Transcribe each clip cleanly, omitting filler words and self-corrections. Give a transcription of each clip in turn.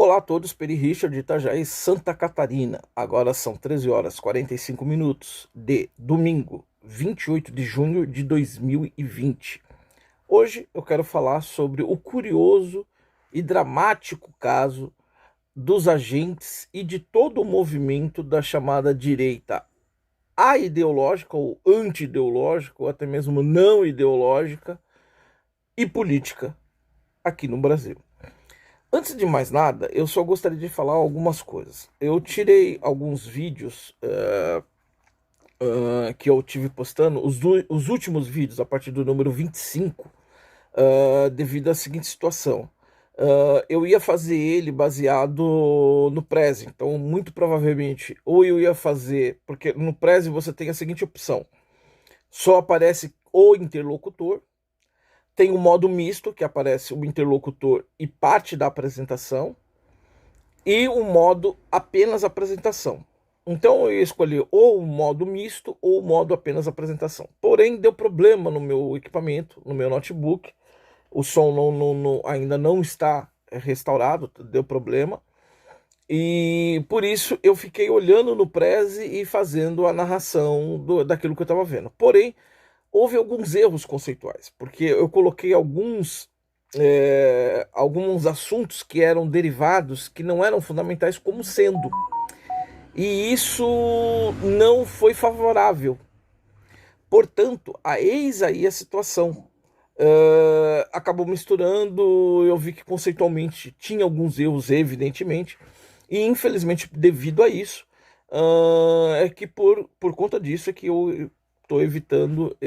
Olá a todos, Peri Richard de Itajaí, Santa Catarina. Agora são 13 horas e 45 minutos de domingo, 28 de junho de 2020. Hoje eu quero falar sobre o curioso e dramático caso dos agentes e de todo o movimento da chamada direita aideológica ou anti-ideológica, ou até mesmo não ideológica e política aqui no Brasil. Antes de mais nada, eu só gostaria de falar algumas coisas. Eu tirei alguns vídeos que eu tive postando, os últimos vídeos, a partir do número 25, devido à seguinte situação. Eu ia fazer ele baseado no Prezi, então muito provavelmente, ou eu ia fazer, porque no Prezi você tem a seguinte opção: só aparece o interlocutor, tem o modo misto, que aparece o interlocutor e parte da apresentação, e o modo apenas apresentação. Então eu escolhi ou o modo misto ou o modo apenas apresentação. Porém, deu problema no meu equipamento, no meu notebook. O som ainda não está restaurado, deu problema. E por isso eu fiquei olhando no Prezi e fazendo a narração daquilo que eu estava vendo. Porém, houve alguns erros conceituais, porque eu coloquei alguns assuntos que eram derivados, que não eram fundamentais como sendo. E isso não foi favorável. Portanto, eis aí a situação. Acabou misturando, eu vi que conceitualmente tinha alguns erros, evidentemente, e infelizmente devido a isso, é que por conta disso é que eu estou evitando,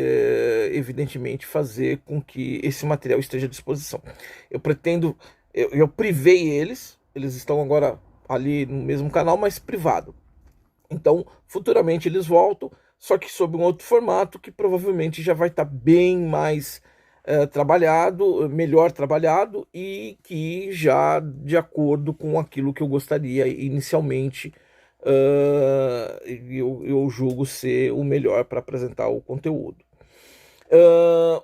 evidentemente, fazer com que esse material esteja à disposição. Eu pretendo, eu privei eles estão agora ali no mesmo canal, mas privado. Então, futuramente eles voltam, só que sob um outro formato que provavelmente já vai estar bem mais trabalhado, melhor trabalhado e que já de acordo com aquilo que eu gostaria inicialmente, eu julgo ser o melhor para apresentar o conteúdo.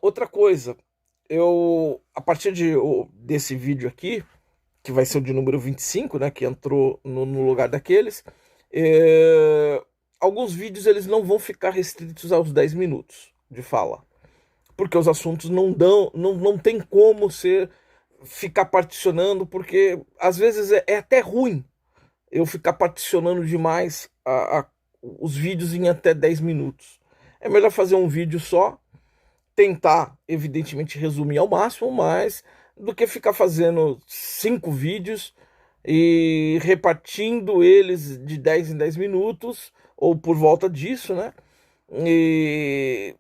Outra coisa, a partir desse vídeo aqui, que vai ser o de número 25, né, que entrou no lugar daqueles, alguns vídeos eles não vão ficar restritos aos 10 minutos de fala, porque os assuntos não tem como ficar particionando, porque às vezes é até ruim eu ficar particionando demais os vídeos em até 10 minutos. É melhor fazer um vídeo só, tentar, evidentemente, resumir ao máximo, mas do que ficar fazendo 5 vídeos e repartindo eles de 10 em 10 minutos, ou por volta disso, né? E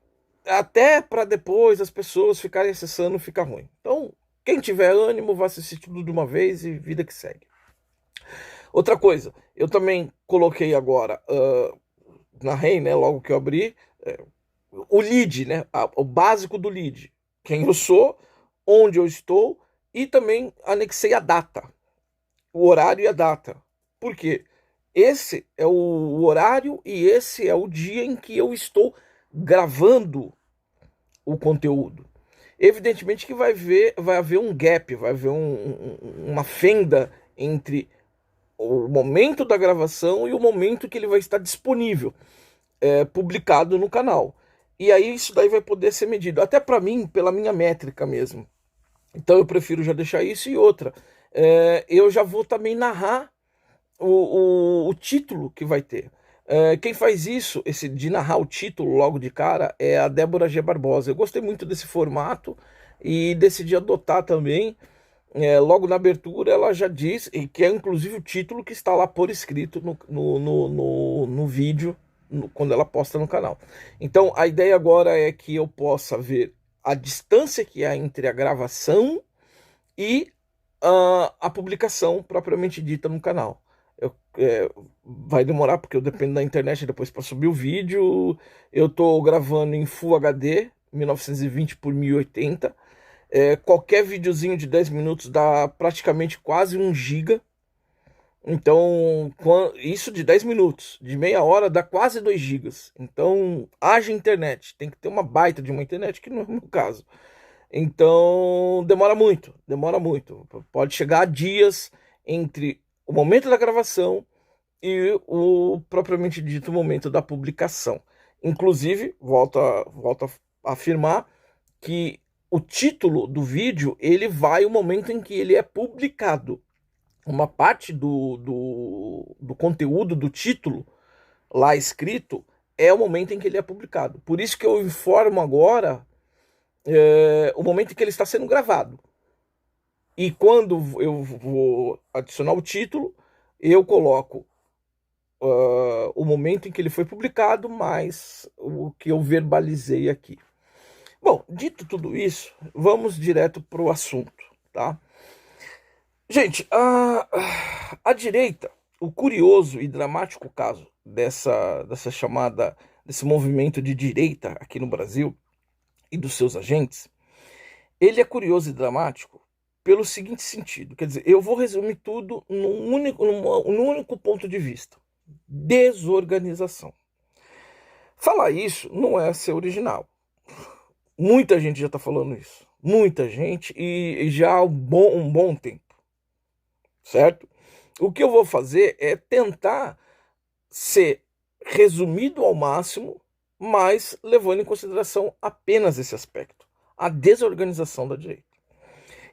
até para depois as pessoas ficarem acessando, fica ruim. Então, quem tiver ânimo, vai assistir tudo de uma vez e vida que segue. Outra coisa, eu também coloquei agora, narrei, né, logo que eu abri, o lead, né, o básico do lead. Quem eu sou, onde eu estou, e também anexei a data, o horário e a data. Por quê? Esse é o horário e esse é o dia em que eu estou gravando o conteúdo. Evidentemente que vai haver um gap, vai haver uma fenda entre o momento da gravação e o momento que ele vai estar disponível, publicado no canal. E aí isso daí vai poder ser medido, até para mim, pela minha métrica mesmo. Então eu prefiro já deixar isso. E outra, eu já vou também narrar o título que vai ter. Quem faz isso, esse de narrar o título logo de cara, é a Débora G. Barbosa. Eu gostei muito desse formato e decidi adotar também. Logo na abertura ela já diz, e que é inclusive o título que está lá por escrito no vídeo, quando ela posta no canal. Então a ideia agora é que eu possa ver a distância que há entre a gravação e a publicação propriamente dita no canal. Vai demorar porque eu dependo da internet depois para subir o vídeo. Eu estou gravando em Full HD 1920 por 1080. Qualquer videozinho de 10 minutos dá praticamente quase 1 giga. Então, isso de 10 minutos, de meia hora dá quase 2 gigas. Então, haja internet, tem que ter uma baita de uma internet, que não é o meu caso. Então, demora muito, demora muito. Pode chegar a dias entre o momento da gravação e o propriamente dito momento da publicação. Inclusive, volto a afirmar que o título do vídeo ele vai o momento em que ele é publicado. Uma parte do conteúdo do título lá escrito é o momento em que ele é publicado. Por isso que eu informo agora o momento em que ele está sendo gravado. E quando eu vou adicionar o título, eu coloco o momento em que ele foi publicado, mais o que eu verbalizei aqui. Bom, dito tudo isso, vamos direto para o assunto, tá? Gente, a direita, o curioso e dramático caso dessa chamada, desse movimento de direita aqui no Brasil e dos seus agentes, ele é curioso e dramático pelo seguinte sentido, quer dizer, eu vou resumir tudo num único ponto de vista: desorganização. Falar isso não é ser original. Muita gente já está falando isso, muita gente, e já há um bom tempo, certo? O que eu vou fazer é tentar ser resumido ao máximo, mas levando em consideração apenas esse aspecto, a desorganização da direita.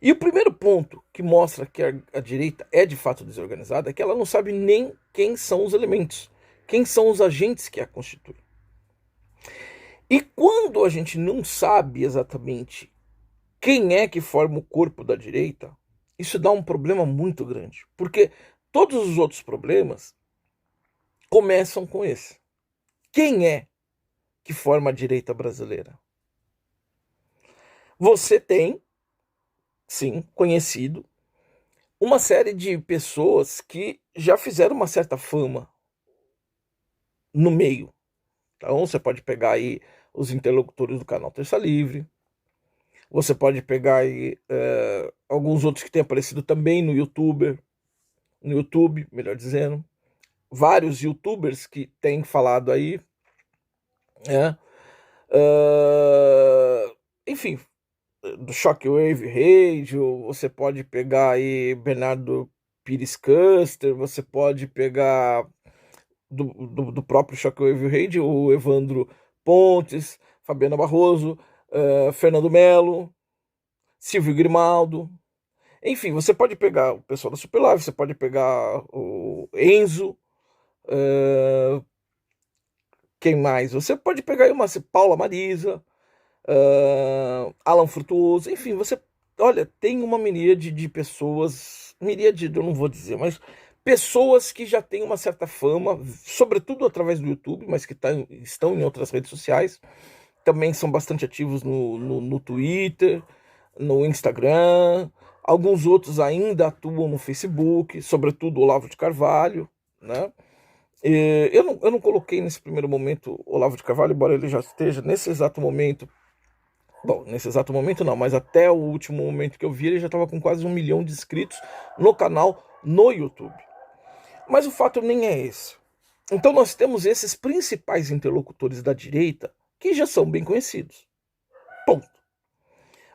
E o primeiro ponto que mostra que a direita é de fato desorganizada é que ela não sabe nem quem são os elementos, quem são os agentes que a constituem. E quando a gente não sabe exatamente quem é que forma o corpo da direita, isso dá um problema muito grande, porque todos os outros problemas começam com esse. Quem é que forma a direita brasileira? Você tem, sim, conhecido, uma série de pessoas que já fizeram uma certa fama no meio. Então você pode pegar aí os interlocutores do canal Terça Livre, você pode pegar aí alguns outros que têm aparecido também no YouTube, melhor dizendo, vários YouTubers que têm falado aí, né? Enfim, do Shockwave Radio, você pode pegar aí Bernardo Pires Custer, você pode pegar do próprio Shockwave Radio, o Evandro Pontes, Fabiana Barroso, Fernando Melo, Silvio Grimaldo. Enfim, você pode pegar o pessoal da Superlive, você pode pegar o Enzo, quem mais? Você pode pegar aí uma Paula Marisa, Alan Frutuoso, enfim, você, olha, tem uma miríade de pessoas, miríade eu não vou dizer, mas pessoas que já têm uma certa fama, sobretudo através do YouTube, mas que estão em outras redes sociais, também são bastante ativos no Twitter, no Instagram, alguns outros ainda atuam no Facebook, sobretudo Olavo de Carvalho, né? Eu não coloquei nesse primeiro momento Olavo de Carvalho, embora ele já esteja nesse exato momento. Bom, nesse exato momento não, mas até o último momento que eu vi, ele já estava com quase 1 milhão de inscritos no canal no YouTube. Mas o fato nem é esse. Então nós temos esses principais interlocutores da direita que já são bem conhecidos. Ponto.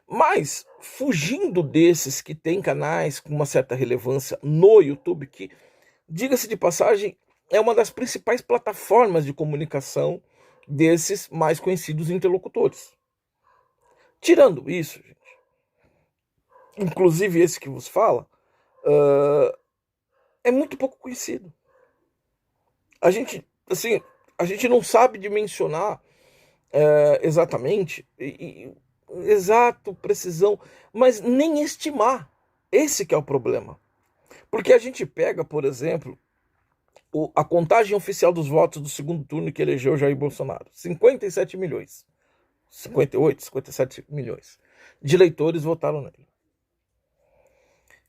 Mas, fugindo desses que têm canais com uma certa relevância no YouTube, que, diga-se de passagem, é uma das principais plataformas de comunicação desses mais conhecidos interlocutores. Tirando isso, gente, inclusive esse que vos fala, é muito pouco conhecido. A gente não sabe dimensionar exatamente, exato, precisão, mas nem estimar. Esse que é o problema. Porque a gente pega, por exemplo, a contagem oficial dos votos do segundo turno que elegeu Jair Bolsonaro. 57 milhões. 58, 57 milhões de eleitores votaram nele.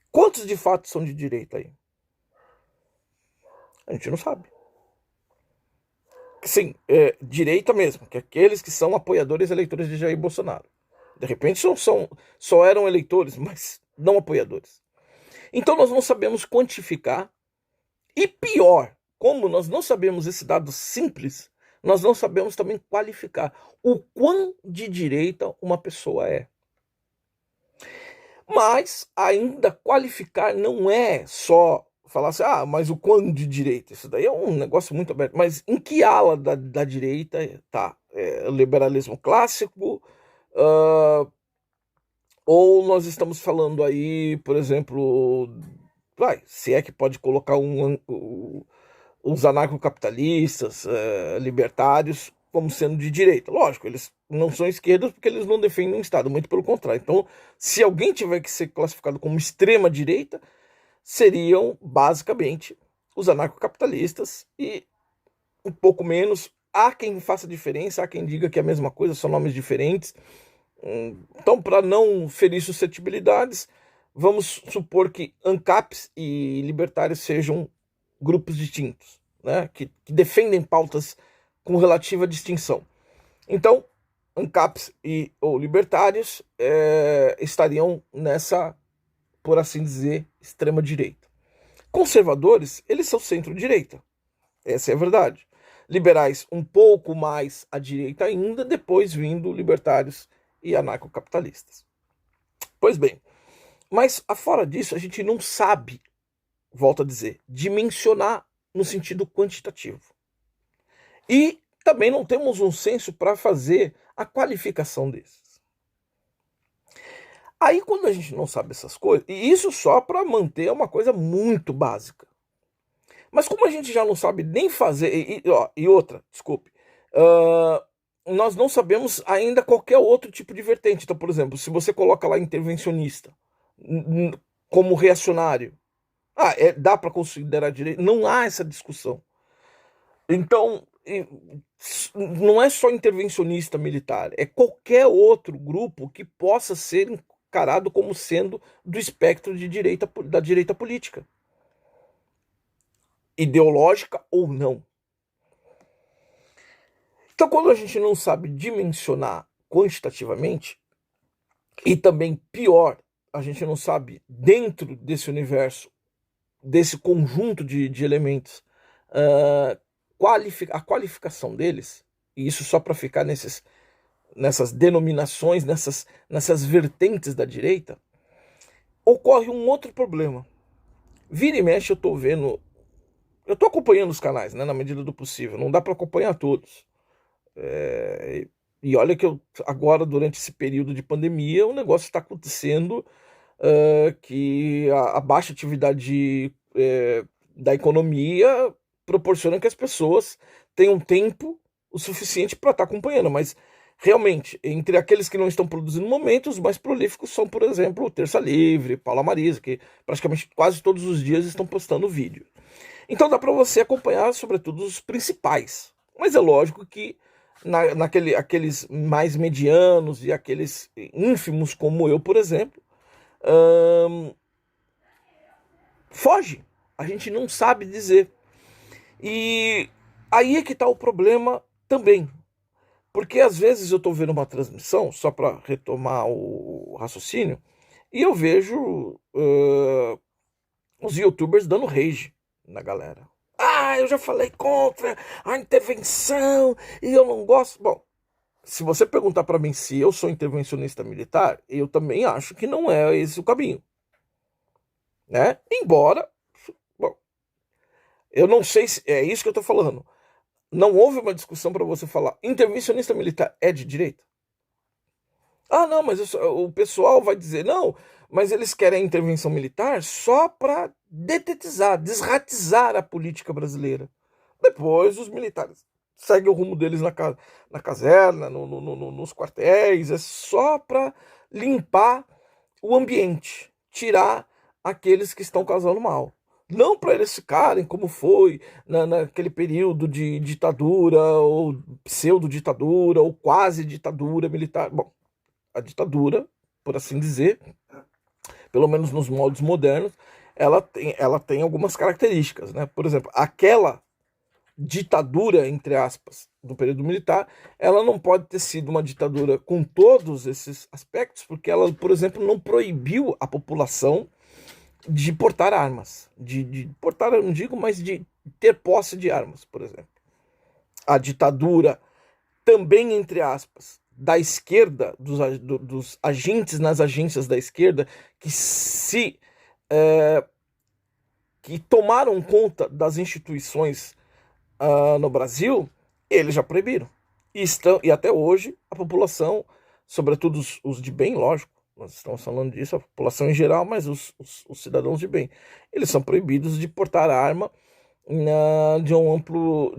Quantos de fato são de direita aí? A gente não sabe. Sim, direita mesmo, que é aqueles que são apoiadores eleitores de Jair Bolsonaro. De repente só eram eleitores, mas não apoiadores. Então nós não sabemos quantificar. E pior, como nós não sabemos esse dado simples, nós não sabemos também qualificar o quão de direita uma pessoa é. Mas ainda qualificar não é só falar assim, mas o quando de direita? Isso daí é um negócio muito aberto. Mas em que ala da direita tá? É liberalismo clássico? Uh, ou nós estamos falando aí, por exemplo, se é que pode colocar os anarcocapitalistas, libertários, como sendo de direita. Lógico, eles não são esquerdas porque eles não defendem o Estado, muito pelo contrário. Então, se alguém tiver que ser classificado como extrema-direita, seriam basicamente os anarcocapitalistas e um pouco menos. Há quem faça diferença, há quem diga que é a mesma coisa, são nomes diferentes. Então, para não ferir suscetibilidades, vamos supor que ANCAPs e libertários sejam grupos distintos, né, que defendem pautas com relativa distinção. Então, ANCAPs ou libertários estariam nessa, por assim dizer, extrema-direita. Conservadores, eles são centro-direita. Essa é a verdade. Liberais, um pouco mais à direita ainda, depois vindo libertários e anarcocapitalistas. Pois bem, mas afora disso, a gente não sabe, volto a dizer, dimensionar no sentido quantitativo. E também não temos um senso para fazer a qualificação desses. Aí, quando a gente não sabe essas coisas, e isso só para manter uma coisa muito básica. Mas como a gente já não sabe nem fazer, e outra, desculpe, nós não sabemos ainda qualquer outro tipo de vertente. Então, por exemplo, se você coloca lá intervencionista como reacionário, dá para considerar direito? Não há essa discussão. Então, não é só intervencionista militar, é qualquer outro grupo que possa ser encarado como sendo do espectro da direita política, ideológica ou não. Então, quando a gente não sabe dimensionar quantitativamente, e também pior, a gente não sabe, dentro desse universo, desse conjunto de elementos, a qualificação deles, e isso só para ficar nessas denominações, nessas vertentes da direita, ocorre um outro problema. Vira e mexe, eu tô acompanhando os canais, né, na medida do possível, não dá para acompanhar todos. E olha que agora, durante esse período de pandemia, o negócio está acontecendo, que a baixa atividade da economia proporciona que as pessoas tenham tempo o suficiente para estar acompanhando, mas realmente, entre aqueles que não estão produzindo no momento, os mais prolíficos são, por exemplo, Terça Livre, Paula Marisa, que praticamente quase todos os dias estão postando vídeo. Então dá para você acompanhar, sobretudo, os principais. Mas é lógico que aqueles mais medianos e aqueles ínfimos, como eu, por exemplo, foge. A gente não sabe dizer. E aí é que está o problema também. Porque às vezes eu estou vendo uma transmissão, só para retomar o raciocínio, e eu vejo os youtubers dando rage na galera. Eu já falei contra a intervenção e eu não gosto. Bom, se você perguntar para mim se eu sou intervencionista militar, eu também acho que não é esse o caminho, né? Embora, bom, eu não sei se é isso que eu estou falando. Não houve uma discussão para você falar intervencionista militar é de direita? Não, mas o pessoal vai dizer não, mas eles querem a intervenção militar só para detetizar, desratizar a política brasileira. Depois os militares seguem o rumo deles na caserna, nos quartéis, é só para limpar o ambiente, tirar aqueles que estão causando mal. Não para eles ficarem como foi naquele período de ditadura, ou pseudo-ditadura, ou quase ditadura militar. Bom, a ditadura, por assim dizer, pelo menos nos moldes modernos, ela tem algumas características, né? Por exemplo, aquela ditadura, entre aspas, do período militar, ela não pode ter sido uma ditadura com todos esses aspectos, porque ela, por exemplo, não proibiu a população de portar armas. De portar, eu não digo, mas de ter posse de armas, por exemplo. A ditadura, também entre aspas, da esquerda, dos agentes nas agências da esquerda, que se que tomaram conta das instituições no Brasil, eles já proibiram. E até hoje a população, sobretudo os de bem, lógico, nós estamos falando disso, a população em geral, mas os cidadãos de bem, eles são proibidos de portar arma de um amplo,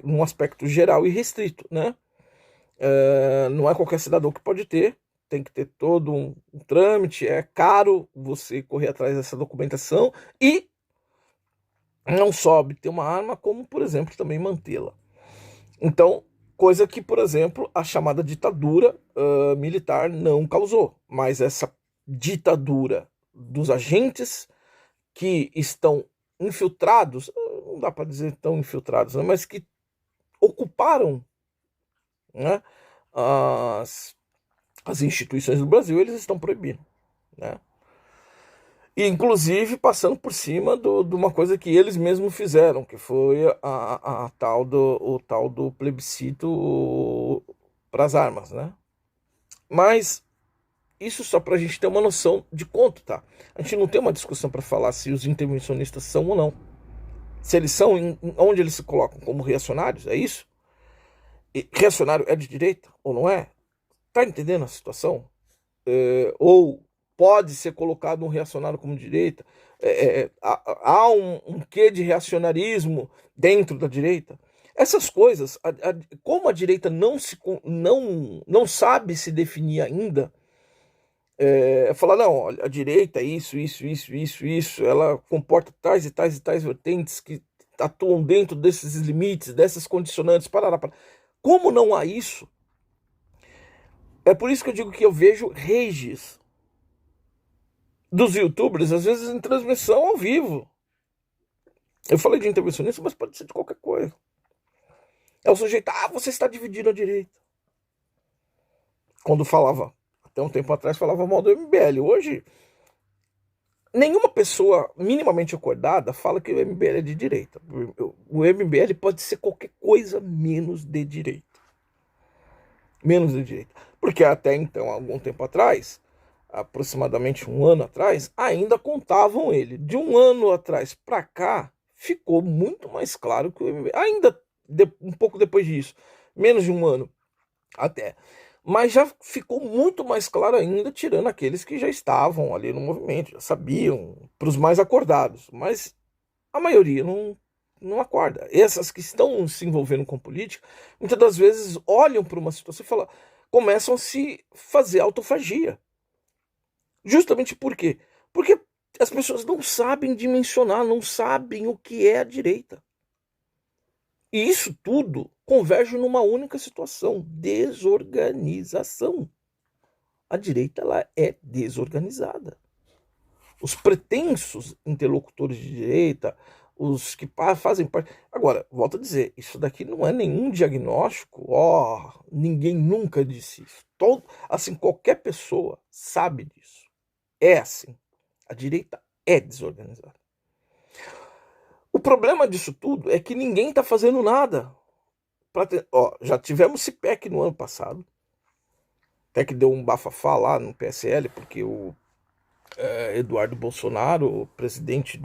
um aspecto geral e restrito, né? Não é qualquer cidadão que pode ter, tem que ter todo um trâmite, é caro você correr atrás dessa documentação e não só obter uma arma, como, por exemplo, também mantê-la. Então, coisa que, por exemplo, a chamada ditadura militar não causou, mas essa ditadura dos agentes que estão infiltrados, não dá para dizer tão infiltrados, né, mas que ocuparam, né, as, as instituições do Brasil, eles estão proibindo, né? E, inclusive, passando por cima de uma coisa que eles mesmos fizeram, que foi o tal do plebiscito para as armas, né? Mas isso só para a gente ter uma noção de quanto, tá? A gente não tem uma discussão para falar se os intervencionistas são ou não. Se eles são, onde eles se colocam como reacionários, é isso? E reacionário é de direita ou não é? Tá entendendo a situação? Ou pode ser colocado um reacionário como direita? Há um quê de reacionarismo dentro da direita? Essas coisas, como a direita não sabe se definir ainda, falar, não, olha, a direita é isso, ela comporta tais e tais e tais vertentes que atuam dentro desses limites, dessas condicionantes, parará. Como não há isso, é por isso que eu digo que eu vejo rages dos youtubers, às vezes em transmissão ao vivo. Eu falei de intervencionista, mas pode ser de qualquer coisa. É o sujeito, você está dividindo a direita. Quando falava, até um tempo atrás, falava mal do MBL. Hoje, nenhuma pessoa minimamente acordada fala que o MBL é de direita. O MBL pode ser qualquer coisa menos de direita. Menos de direita. Porque até então, algum tempo atrás, aproximadamente um ano atrás, ainda contavam ele. De um ano atrás para cá, ficou muito mais claro que o MBL, ainda um pouco depois disso, menos de um ano até, mas já ficou muito mais claro ainda, tirando aqueles que já estavam ali no movimento, já sabiam, para os mais acordados, mas a maioria não acorda. Essas que estão se envolvendo com política, muitas das vezes olham para uma situação e começam a se fazer autofagia. Justamente por quê? Porque as pessoas não sabem dimensionar, não sabem o que é a direita. E isso tudo converge numa única situação: desorganização. A direita, ela é desorganizada. Os pretensos interlocutores de direita, os que fazem parte... Agora, volto a dizer, isso daqui não é nenhum diagnóstico, ninguém nunca disse isso. Assim, qualquer pessoa sabe disso. É assim. A direita é desorganizada. O problema disso tudo é que ninguém está fazendo nada. Já tivemos CPEC no ano passado, até que deu um bafafá lá no PSL, porque o Eduardo Bolsonaro, presidente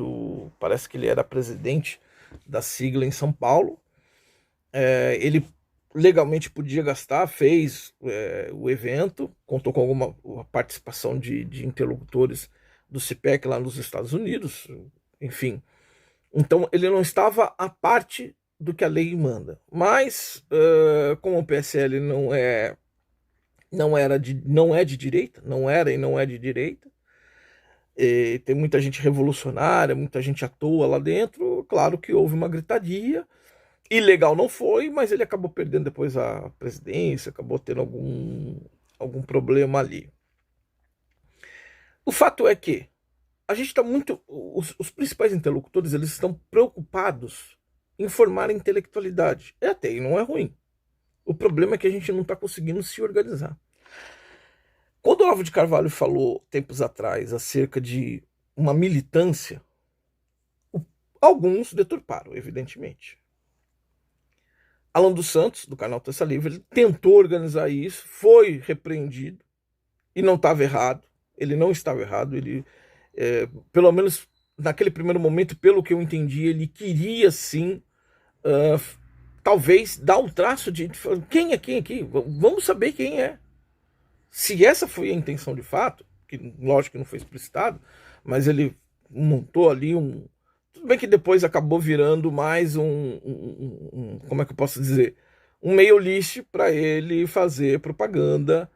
parece que ele era presidente da sigla em São Paulo, ele legalmente podia gastar, fez o evento, contou com alguma participação de interlocutores do CPEC lá nos Estados Unidos, enfim. Então ele não estava à parte do que a lei manda. Mas, como o PSL não é de direita, não era e não é de direita, e tem muita gente revolucionária, muita gente à toa lá dentro, claro que houve uma gritaria. Ilegal não foi, mas ele acabou perdendo depois a presidência, acabou tendo algum problema ali. O fato é que a gente está muito... Os principais interlocutores, eles estão preocupados em formar a intelectualidade. Até aí não é ruim. O problema é que a gente não está conseguindo se organizar. Quando o Olavo de Carvalho falou, tempos atrás, acerca de uma militância, alguns deturparam, evidentemente. Alan dos Santos, do canal Terça Livre, ele tentou organizar isso, foi repreendido e não estava errado. Ele não estava errado, pelo menos naquele primeiro momento, pelo que eu entendi, ele queria sim, uh, talvez, dar um traço de quem é quem aqui, vamos saber quem é. Se essa foi a intenção de fato, que lógico que não foi explicitado, mas ele montou ali um. Tudo bem que depois acabou virando mais como é que eu posso dizer? Um meio lixo para ele fazer propaganda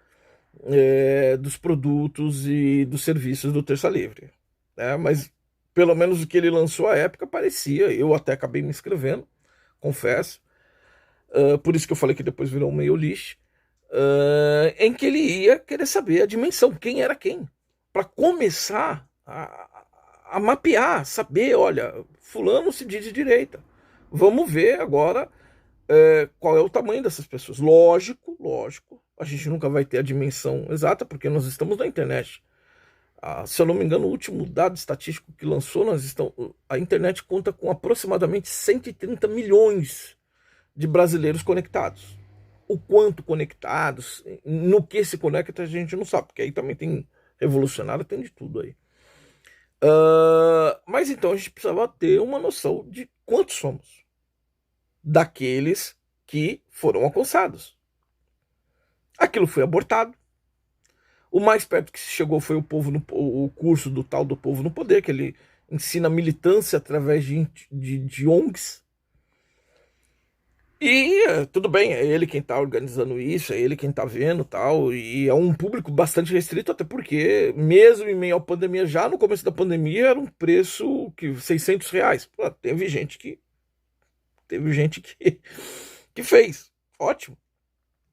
dos produtos e dos serviços do Terça Livre. Né? Mas pelo menos o que ele lançou à época parecia, eu até acabei me inscrevendo, confesso. Por isso que eu falei que depois virou um meio lixo. Em que ele ia querer saber a dimensão, quem era quem, para começar a mapear, saber, olha, fulano se diz de direita, vamos ver agora qual é o tamanho dessas pessoas. Lógico, a gente nunca vai ter a dimensão exata, porque nós estamos na internet. Se eu não me engano, o último dado estatístico que lançou, a internet conta com aproximadamente 130 milhões de brasileiros conectados. O quanto conectados, no que se conecta, a gente não sabe, porque aí também tem revolucionário, tem de tudo aí. Mas então a gente precisava ter uma noção de quantos somos daqueles que foram alcançados. Aquilo foi abortado. O mais perto que se chegou foi o curso do tal do Povo no Poder, que ele ensina militância através de ONGs. E tudo bem, é ele quem está organizando isso, é ele quem está vendo tal, e é um público bastante restrito, até porque, mesmo em meio à pandemia, já no começo da pandemia, era um preço que R$ 600. Pô, teve gente que fez. Ótimo.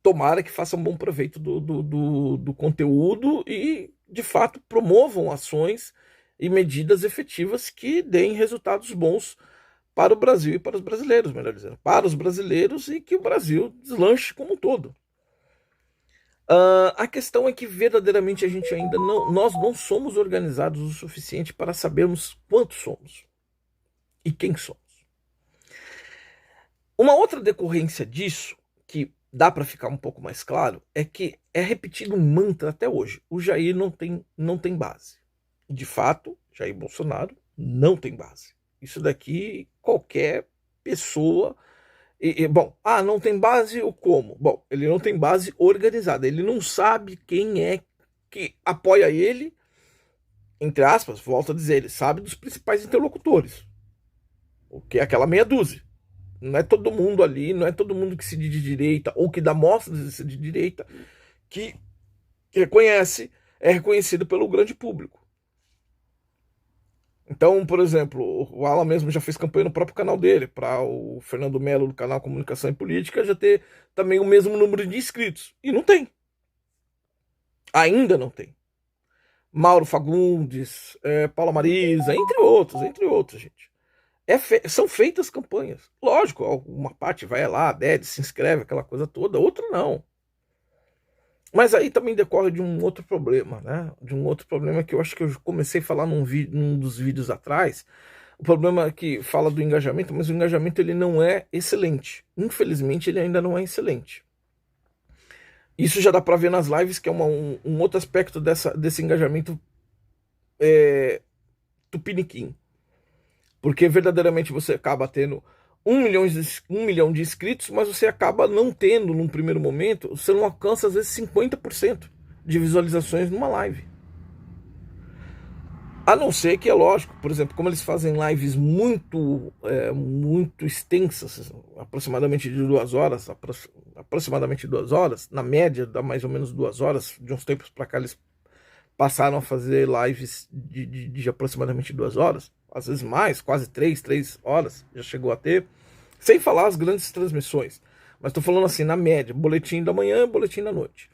Tomara que façam um bom proveito do conteúdo e, de fato, promovam ações e medidas efetivas que deem resultados bons para o Brasil e para os brasileiros, melhor dizendo, para os brasileiros, e que o Brasil deslanche como um todo. A questão é que verdadeiramente nós não somos organizados o suficiente para sabermos quantos somos e quem somos. Uma outra decorrência disso, que dá para ficar um pouco mais claro, é que é repetido um mantra até hoje: o Jair não tem base. De fato, Jair Bolsonaro não tem base. Isso daqui, qualquer pessoa. Bom, não tem base ou como? Bom, ele não tem base organizada. Ele não sabe quem é que apoia ele, entre aspas, volto a dizer, ele sabe dos principais interlocutores. O que é aquela meia dúzia. Não é todo mundo ali, não é todo mundo que se diz de direita ou que dá mostras de ser de direita que é reconhecido pelo grande público. Então, por exemplo, o Alan mesmo já fez campanha no próprio canal dele, para o Fernando Melo do canal Comunicação e Política já ter também o mesmo número de inscritos. E não tem. Ainda não tem. Mauro Fagundes, Paula Marisa, entre outros, gente. São feitas campanhas. Lógico, uma parte vai lá, adere, se inscreve, aquela coisa toda, outra não. Mas aí também decorre de um outro problema, né? De um outro problema que eu acho que eu comecei a falar num dos vídeos atrás. O problema é que fala do engajamento, mas o engajamento ele não é excelente. Infelizmente, ele ainda não é excelente. Isso já dá para ver nas lives, que é um outro aspecto desse engajamento tupiniquim. Porque verdadeiramente você acaba tendo 1 milhão de inscritos, mas você acaba não tendo, num primeiro momento, você não alcança às vezes 50% de visualizações numa live. A não ser que, é lógico, por exemplo, como eles fazem lives muito extensas, aproximadamente de 2 horas, na média dá mais ou menos 2 horas, de uns tempos para cá eles passaram a fazer lives de aproximadamente 2 horas, às vezes mais, quase 3 horas, já chegou a ter, sem falar as grandes transmissões. Mas estou falando assim, na média, boletim da manhã, boletim da noite.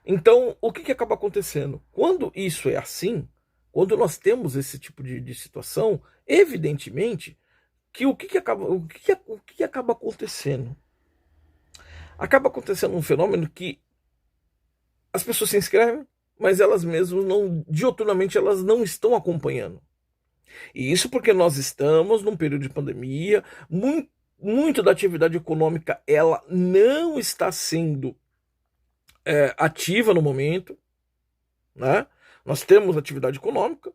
Então, o que acaba acontecendo? Quando isso é assim, quando nós temos esse tipo de situação, evidentemente, que o que acaba acontecendo? Acaba acontecendo um fenômeno que as pessoas se inscrevem, mas elas mesmas dioturnamente elas não estão acompanhando. E isso porque nós estamos num período de pandemia, muito da atividade econômica ela não está sendo ativa no momento, né? Nós temos atividade econômica,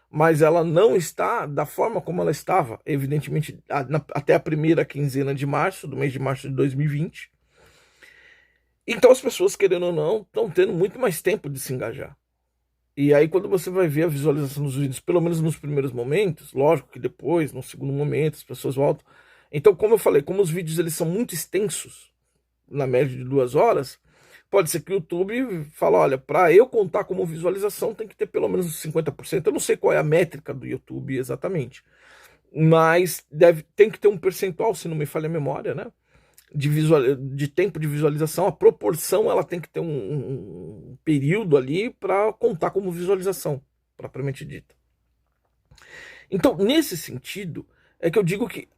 mas ela não está da forma como ela estava, evidentemente, até a primeira quinzena de março, do mês de março de 2020. Então as pessoas, querendo ou não, estão tendo muito mais tempo de se engajar. E aí, quando você vai ver a visualização dos vídeos, pelo menos nos primeiros momentos, lógico que depois, no segundo momento, as pessoas voltam. Então, como eu falei, como os vídeos eles são muito extensos, na média de 2 horas, pode ser que o YouTube fale, olha, para eu contar como visualização tem que ter pelo menos 50%. Eu não sei qual é a métrica do YouTube exatamente, mas tem que ter um percentual, se não me falha a memória, né? De tempo de visualização, a proporção ela tem que ter um período ali para contar como visualização, propriamente dita. Então, nesse sentido, é que eu digo que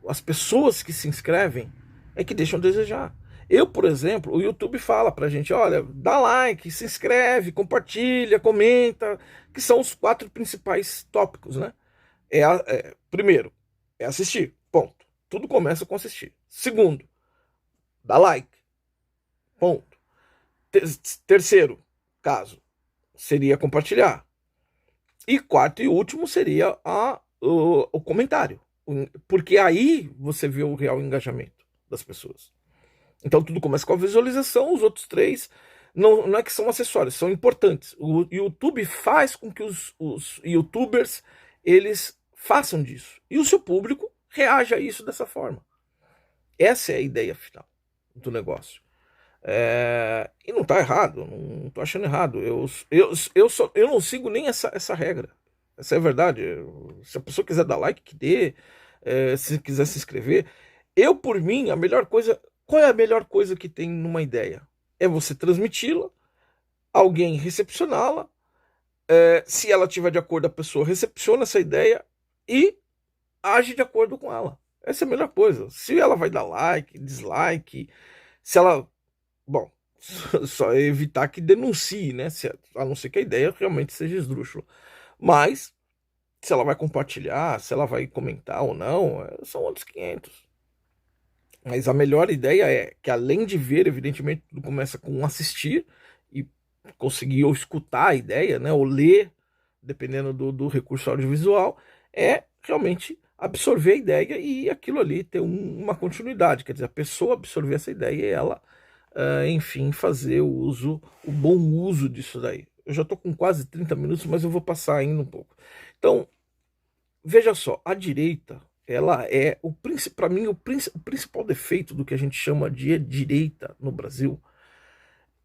as pessoas que se inscrevem é que deixam a desejar. Eu, por exemplo, o YouTube fala pra gente, olha, dá like, se inscreve, compartilha, comenta, que são os 4 principais tópicos, né? Primeiro, é assistir, ponto. Tudo começa com assistir. Segundo, dá like, ponto. Terceiro caso, seria compartilhar. E quarto e último seria o comentário. Porque aí você vê o real engajamento das pessoas. Então tudo começa com a visualização, os outros 3 não é que são acessórios, são importantes. O YouTube faz com que os YouTubers eles façam disso. E o seu público reage a isso dessa forma. Essa é a ideia final do negócio. E não está errado, não estou achando errado. Eu não sigo nem essa regra. Essa é a verdade. Se a pessoa quiser dar like, que dê. Se quiser se inscrever. Eu, por mim, a melhor coisa. Qual é a melhor coisa que tem numa ideia? É você transmiti-la, alguém recepcioná-la. Se ela estiver de acordo, a pessoa recepciona essa ideia e age de acordo com ela. Essa é a melhor coisa. Se ela vai dar like, dislike, se ela. Bom, só evitar que denuncie, né? A não ser que a ideia realmente seja esdrúxula. Mas, se ela vai compartilhar, se ela vai comentar ou não, são outros 500. Mas a melhor ideia é que, além de ver, evidentemente, tudo começa com assistir e conseguir ou escutar a ideia, né? Ou ler, dependendo do recurso audiovisual, é realmente absorver a ideia e aquilo ali ter uma continuidade. Quer dizer, a pessoa absorver essa ideia e ela enfim, fazer o bom uso disso daí. Eu já estou com quase 30 minutos, mas eu vou passar ainda um pouco. Então, veja só, a direita, ela é, para mim, o principal defeito do que a gente chama de direita no Brasil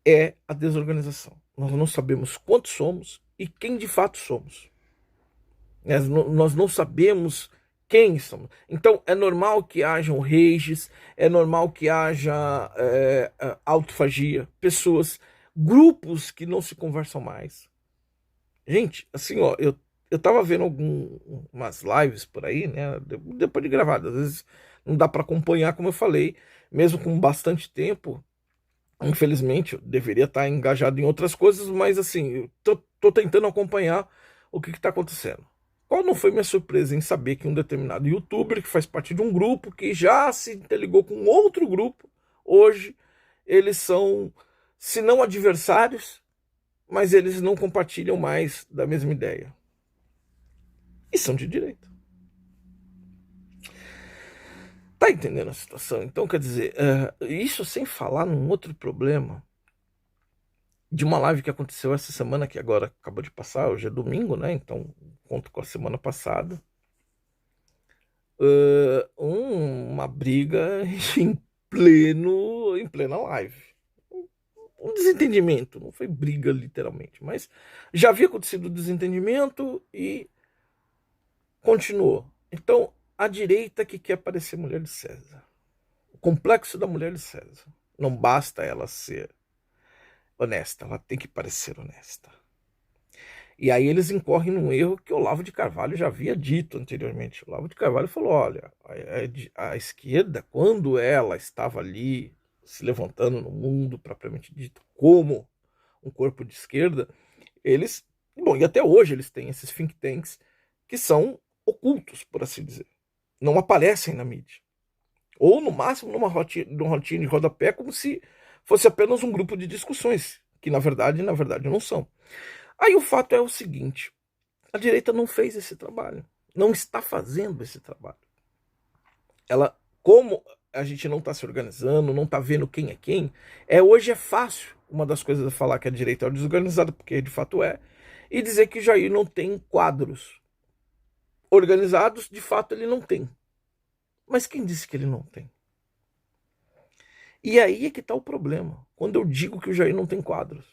é a desorganização. Nós não sabemos quantos somos e quem de fato somos. Nós não sabemos quem somos. Então é normal que hajam rages, é normal que haja autofagia, pessoas, grupos que não se conversam mais. Gente, assim, ó, eu tava vendo umas lives por aí, né? Depois de gravado, às vezes não dá para acompanhar, como eu falei, mesmo com bastante tempo. Infelizmente, eu deveria estar engajado em outras coisas, mas assim, eu tô tentando acompanhar o que está acontecendo. Qual não foi minha surpresa em saber que um determinado youtuber que faz parte de um grupo que já se interligou com outro grupo, hoje eles são, se não adversários, mas eles não compartilham mais da mesma ideia. E são de direita. Tá entendendo a situação? Então, quer dizer, isso sem falar num outro problema de uma live que aconteceu essa semana, que agora acabou de passar, hoje é domingo, né? Então, conto com a semana passada. Uma briga em plena live. Um desentendimento, não foi briga literalmente, mas já havia acontecido o desentendimento e continuou. Então, a direita que quer parecer mulher de César. O complexo da mulher de César. Não basta ela ser honesta, ela tem que parecer honesta. E aí eles incorrem num erro que o Olavo de Carvalho já havia dito anteriormente. O Olavo de Carvalho falou, olha, a esquerda, quando ela estava ali se levantando no mundo propriamente dito como um corpo de esquerda, eles, bom, e até hoje eles têm esses think tanks que são ocultos, por assim dizer. não aparecem na mídia. Ou, no máximo, numa rotina de rodapé, como se fosse apenas um grupo de discussões, que na verdade não são. Aí o fato é o seguinte: a direita não fez esse trabalho, não está fazendo esse trabalho. Ela, como a gente não está se organizando, não está vendo quem é quem, hoje é fácil, uma das coisas é falar que a direita é desorganizada, porque de fato é, e dizer que o Jair não tem quadros organizados, de fato ele não tem. Mas quem disse que ele não tem? E aí é que está o problema, quando eu digo que o Jair não tem quadros.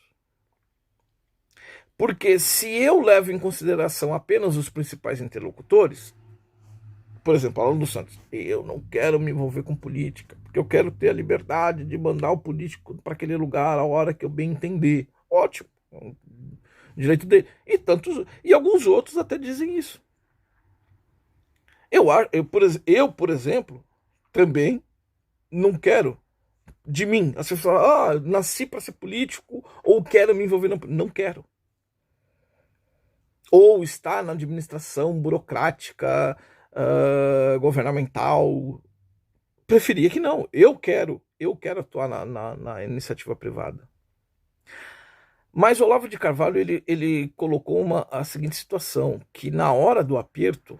Porque se eu levo em consideração apenas os principais interlocutores, por exemplo, Alan dos Santos, eu não quero me envolver com política, porque eu quero ter a liberdade de mandar o político para aquele lugar a hora que eu bem entender. Ótimo, é um direito dele. E alguns outros até dizem isso. Por exemplo, também não quero de mim. As pessoas falam, nasci para ser político ou quero me envolver na política. Não quero. Ou estar na administração burocrática, governamental. Preferia que não. Eu quero atuar na iniciativa privada. Mas o Olavo de Carvalho ele colocou a seguinte situação, que na hora do aperto,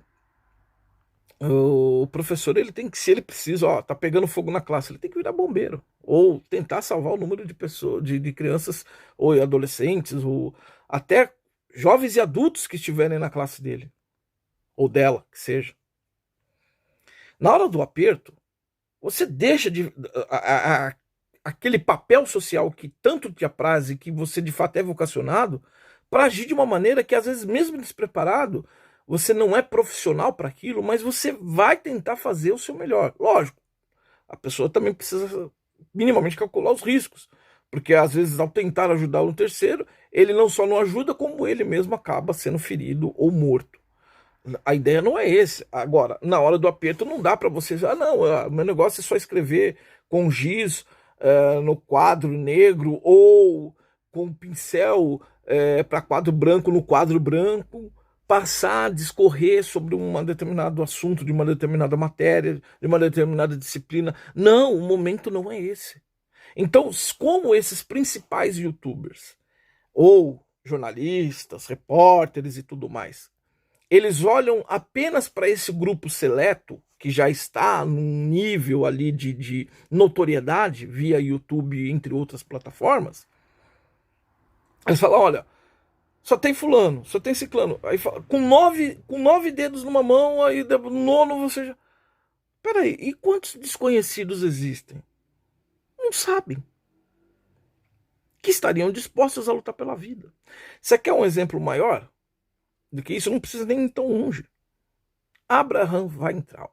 o professor ele tem que, se ele precisa, tá pegando fogo na classe, ele tem que virar bombeiro, ou tentar salvar o número de pessoas, de crianças ou adolescentes, ou até jovens e adultos que estiverem na classe dele, ou dela, que seja. Na hora do aperto, você deixa aquele papel social que tanto te apraz e que você de fato é vocacionado para agir de uma maneira que às vezes mesmo despreparado, você não é profissional para aquilo, mas você vai tentar fazer o seu melhor. Lógico, a pessoa também precisa minimamente calcular os riscos, porque às vezes ao tentar ajudar um terceiro, ele não só não ajuda, como ele mesmo acaba sendo ferido ou morto. A ideia não é esse. Agora, na hora do aperto não dá para você dizer, não, meu negócio é só escrever com giz no quadro negro ou com pincel para quadro branco no quadro branco, passar a discorrer sobre um determinado assunto, de uma determinada matéria, de uma determinada disciplina. Não, o momento não é esse. Então, como esses principais youtubers, ou jornalistas, repórteres e tudo mais, eles olham apenas para esse grupo seleto, que já está num nível ali de notoriedade, via YouTube, entre outras plataformas, eles falam, olha, só tem fulano, só tem ciclano. Aí fala, com nove dedos numa mão, aí no nono você já... Peraí, e quantos desconhecidos existem? Não sabem. Que estariam dispostos a lutar pela vida. Você quer um exemplo maior do que isso? Não precisa nem ir tão longe. Abraham Weintraub.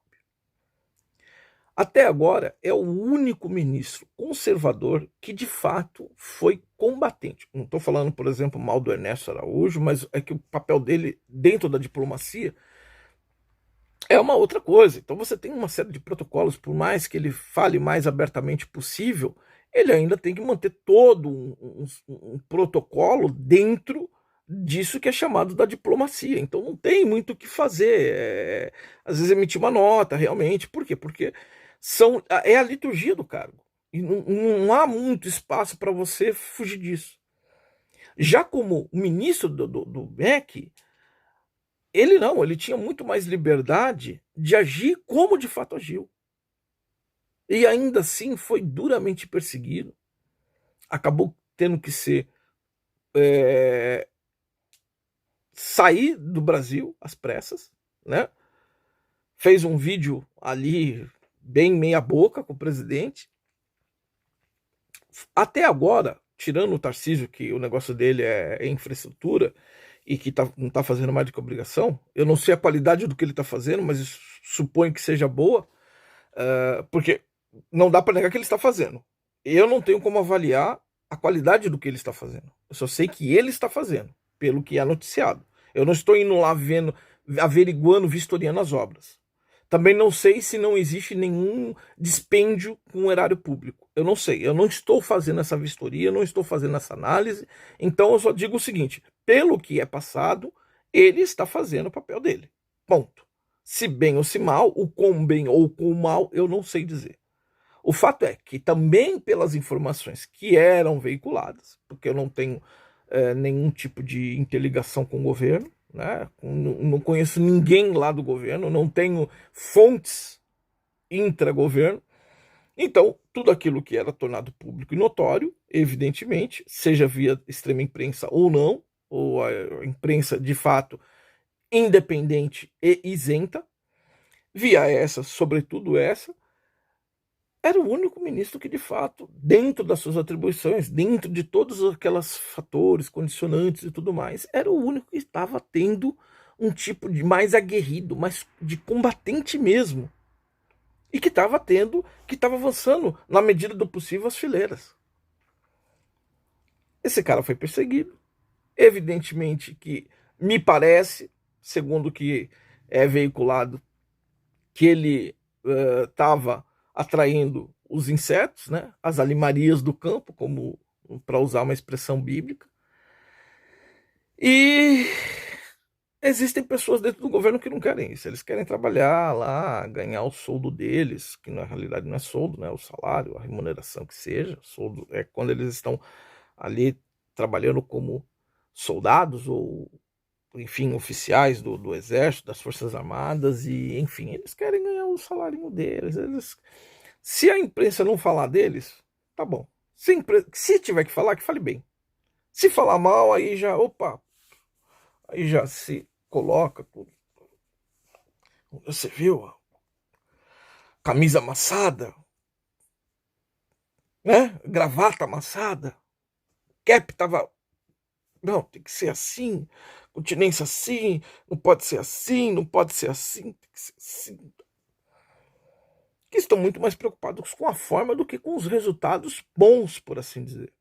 Até agora é o único ministro conservador que de fato foi combatente. Não estou falando, por exemplo, mal do Ernesto Araújo, mas é que o papel dele dentro da diplomacia é uma outra coisa. Então você tem uma série de protocolos, por mais que ele fale mais abertamente possível, ele ainda tem que manter todo um protocolo dentro disso que é chamado da diplomacia. Então não tem muito o que fazer. Às vezes emitir uma nota, realmente. Por quê? Porque é a liturgia do cargo. E não há muito espaço para você fugir disso. Já como ministro do MEC, ele tinha muito mais liberdade de agir como de fato agiu. E ainda assim foi duramente perseguido. Acabou tendo que sair do Brasil às pressas, né? Fez um vídeo ali bem meia boca com o presidente. Até agora, tirando o Tarcísio, que o negócio dele é infraestrutura e que não está fazendo mais do que obrigação, eu não sei a qualidade do que ele está fazendo, mas suponho que seja boa, porque não dá para negar que ele está fazendo. Eu não tenho como avaliar a qualidade do que ele está fazendo. Eu só sei que ele está fazendo, pelo que é noticiado. Eu não estou indo lá vendo, averiguando, vistoriando as obras. Também não sei se não existe nenhum dispêndio com o erário público. Eu não sei, eu não estou fazendo essa vistoria, não estou fazendo essa análise. Então eu só digo o seguinte, pelo que é passado, ele está fazendo o papel dele. Ponto. Se bem ou se mal, o quão bem ou quão mal, eu não sei dizer. O fato é que também pelas informações que eram veiculadas, porque eu não tenho nenhum tipo de interligação com o governo, né? Não conheço ninguém lá do governo, não tenho fontes intra-governo, então tudo aquilo que era tornado público e notório, evidentemente, seja via extrema imprensa ou não, ou a imprensa de fato independente e isenta, via essa, sobretudo essa, era o único ministro que, de fato, dentro das suas atribuições, dentro de todos aqueles fatores, condicionantes e tudo mais, era o único que estava tendo um tipo de mais aguerrido, mais de combatente mesmo. E que estava avançando, na medida do possível, as fileiras. Esse cara foi perseguido. Evidentemente que me parece, segundo o que é veiculado, que ele estava atraindo os insetos, né, as alimarias do campo, como para usar uma expressão bíblica. E existem pessoas dentro do governo que não querem isso. Eles querem trabalhar lá, ganhar o soldo deles, que na realidade não é soldo, né, o salário, a remuneração que seja. Soldo é quando eles estão ali trabalhando como soldados ou enfim, oficiais do exército, das forças armadas, e enfim, eles querem ganhar o salário deles. Se a imprensa não falar deles, tá bom. Se tiver que falar, que fale bem. Se falar mal, aí já, opa, aí já se coloca tudo. Você viu? Camisa amassada, né? Gravata amassada, cap tava. Não, tem que ser assim, continência assim, não pode ser assim, não pode ser assim, tem que ser assim. Que estão muito mais preocupados com a forma do que com os resultados bons, por assim dizer.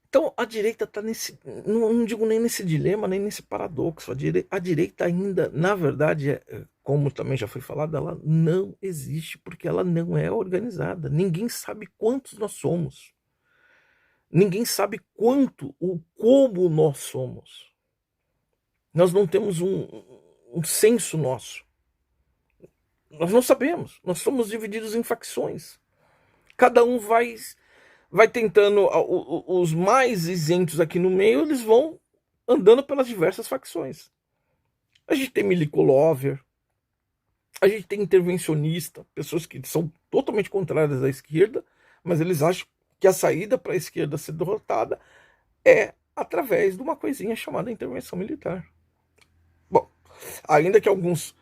Então a direita está nesse, não digo nem nesse dilema, nem nesse paradoxo. A direita ainda, na verdade, como também já foi falado, ela não existe porque ela não é organizada. Ninguém sabe quantos nós somos. Ninguém sabe quanto ou como nós somos. Nós não temos um senso nosso. Nós não sabemos. Nós somos divididos em facções. Cada um vai tentando, os mais isentos aqui no meio, eles vão andando pelas diversas facções. A gente tem milico-lover, a gente tem intervencionista, pessoas que são totalmente contrárias à esquerda, mas eles acham que a saída para a esquerda ser derrotada é através de uma coisinha chamada intervenção militar. Bom, ainda que alguns,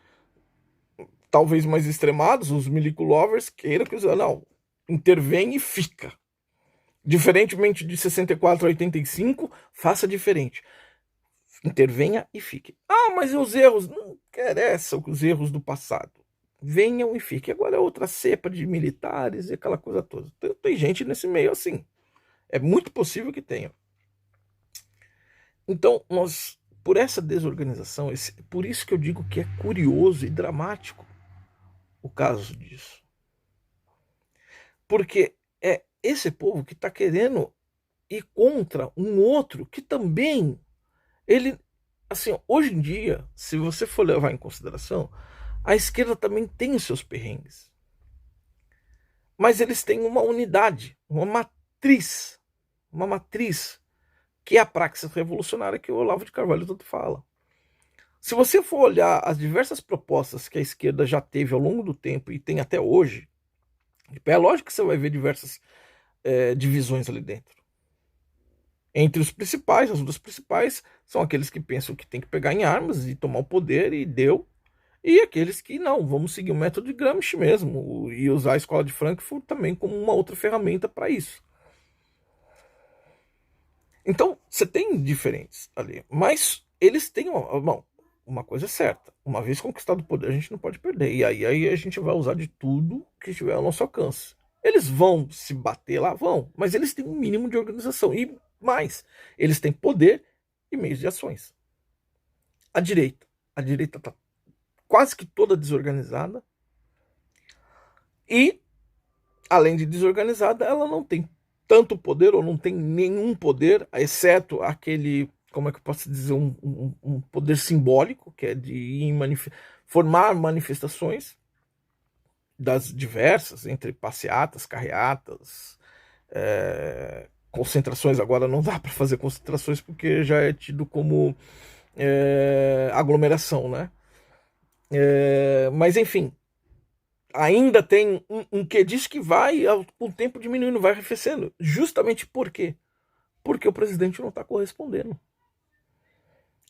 talvez mais extremados, os milico-lovers, queiram que não, intervém e fica. Diferentemente de 64 a 85, faça diferente. Intervenha e fique. Ah, mas os erros? Não interessam os erros do passado. Venham e fiquem. Agora é outra cepa de militares e aquela coisa toda. Tem gente nesse meio assim. É muito possível que tenha. Então, nós, por essa desorganização, por isso que eu digo que é curioso e dramático o caso disso. Porque é esse povo que está querendo ir contra um outro que também, ele, assim, hoje em dia, se você for levar em consideração, a esquerda também tem os seus perrengues. Mas eles têm uma unidade, uma matriz, que é a praxis revolucionária que o Olavo de Carvalho tanto fala. Se você for olhar as diversas propostas que a esquerda já teve ao longo do tempo e tem até hoje, é lógico que você vai ver diversas divisões ali dentro. Entre os principais, as duas principais são aqueles que pensam que tem que pegar em armas e tomar o poder e deu, e aqueles que não, vamos seguir o método de Gramsci mesmo e usar a escola de Frankfurt também como uma outra ferramenta para isso. Então, você tem diferentes ali, mas eles têm uma coisa é certa, uma vez conquistado o poder a gente não pode perder, e aí a gente vai usar de tudo que estiver ao nosso alcance. Eles vão se bater lá? Vão, mas eles têm um mínimo de organização, e mais, eles têm poder e meios de ações. A direita está quase que toda desorganizada, e além de desorganizada, ela não tem tanto poder ou não tem nenhum poder, exceto aquele como é que eu posso dizer, um poder simbólico, que é de ir formar manifestações das diversas, entre passeatas, carreatas, concentrações. Agora não dá para fazer concentrações porque já é tido como aglomeração, né? Mas enfim, ainda tem um que diz que vai, com o tempo diminuindo, vai arrefecendo. Justamente por quê? Porque o presidente não está correspondendo.